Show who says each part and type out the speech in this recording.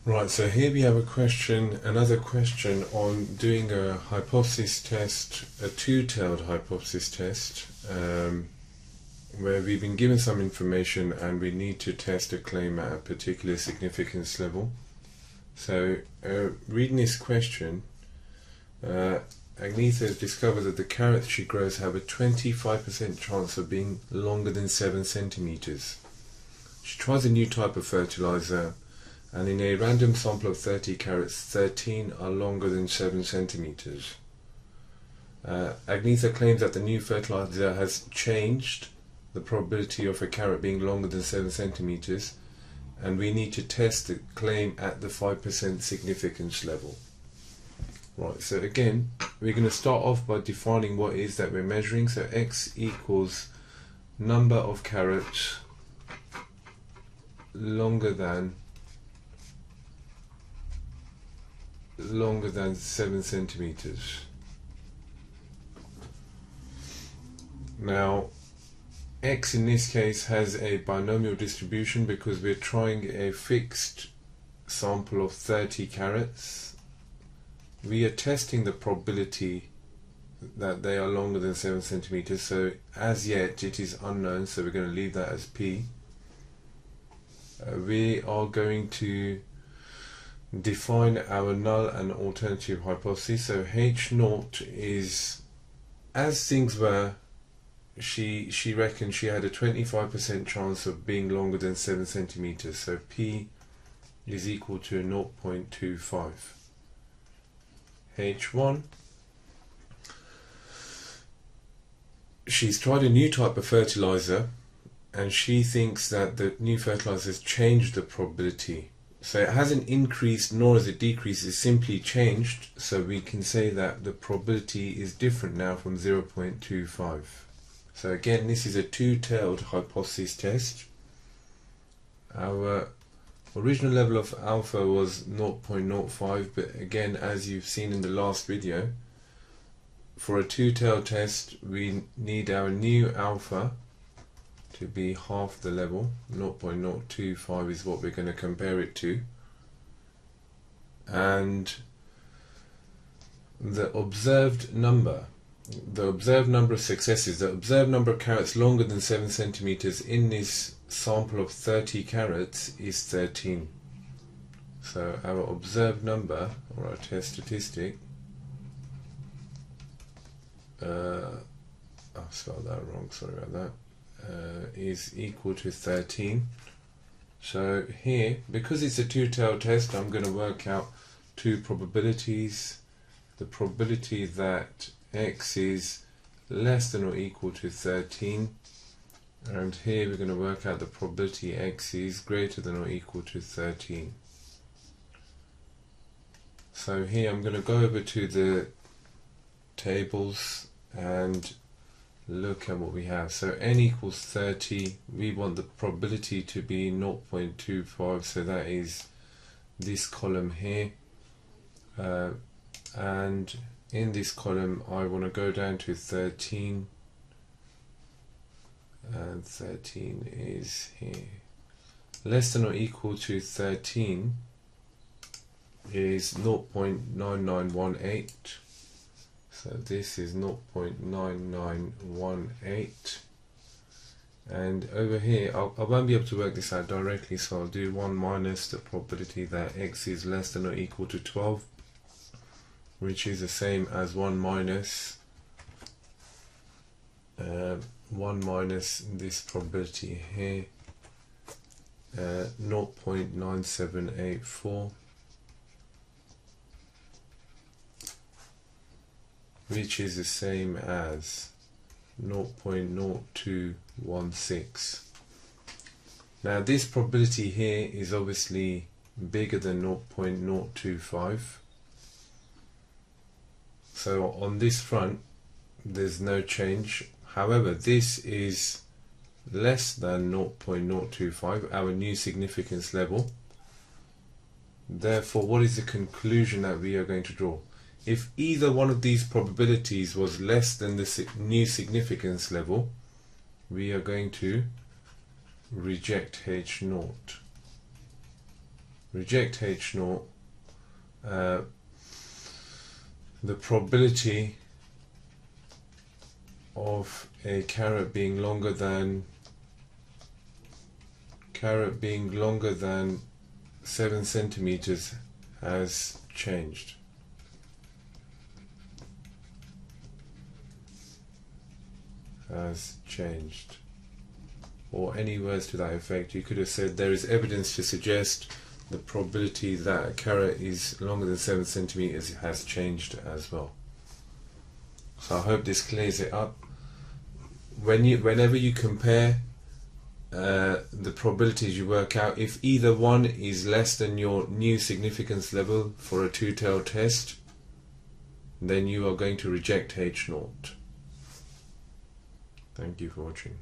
Speaker 1: Right, so here we have another question on doing a hypothesis test, a two-tailed hypothesis test, where we've been given some information and we need to test a claim at a particular significance level. So, reading this question, Agnetha has discovered that the carrots she grows have a 25% chance of being longer than 7 centimeters. She tries a new type of fertilizer, and in a random sample of 30 carrots, 13 are longer than 7 centimeters. Agnetha claims that the new fertilizer has changed the probability of a carrot being longer than 7 centimeters, and we need to test the claim at the 5% significance level. Right, so again, we're going to start off by defining what it is that we're measuring. So x equals number of carrots longer than 7 centimeters. Now, x in this case has a binomial distribution because we're trying a fixed sample of 30 carrots. We are testing the probability that they are longer than 7 centimeters, so as yet it is unknown, so we're going to leave that as p. We are going to define our null and alternative hypothesis. So H0 is, as things were, she reckoned she had a 25% chance of being longer than 7 centimeters. So P is equal to 0.25. H1, she's tried a new type of fertilizer and she thinks that the new fertilizer has changed the probability. So it hasn't increased nor has it decreased, it's simply changed, so we can say that the probability is different now from 0.25. So again, this is a two-tailed hypothesis test. Our original level of alpha was 0.05, but again, as you've seen in the last video, for a two-tailed test we need our new alpha to be half the level. 0.025 is what we're going to compare it to, and the observed number of successes, the observed number of carrots longer than 7 centimeters in this sample of 30 carrots is 13. So our observed number, or our test statistic, I spelled that wrong, sorry about that, is equal to 13. So here, because it's a two-tailed test, I'm going to work out two probabilities. The probability that x is less than or equal to 13, and here we're going to work out the probability x is greater than or equal to 13. So here I'm going to go over to the tables and look at what we have. So n equals 30, we want the probability to be 0.25, so that is this column here, and in this column I want to go down to 13, and 13 is here. Less than or equal to 13 is 0.9918. So this is 0.9918, and over here I won't be able to work this out directly, so I'll do 1 minus the probability that x is less than or equal to 12, which is the same as 1 minus this probability here, 0.9784, which is the same as 0.0216. Now this probability here is obviously bigger than 0.025, so on this front there's no change. However, this is less than 0.025, our new significance level. Therefore, what is the conclusion that we are going to draw? If either one of these probabilities was less than the new significance level, we are going to reject H0. reject H0, the probability of a carrot being longer than 7 centimeters has changed. Or any words to that effect. You could have said there is evidence to suggest the probability that a carrot is longer than 7 centimeters has changed as well. So I hope this clears it up. Whenever you compare the probabilities, you work out if either one is less than your new significance level for a two-tailed test, then you are going to reject H0. Thank you for watching.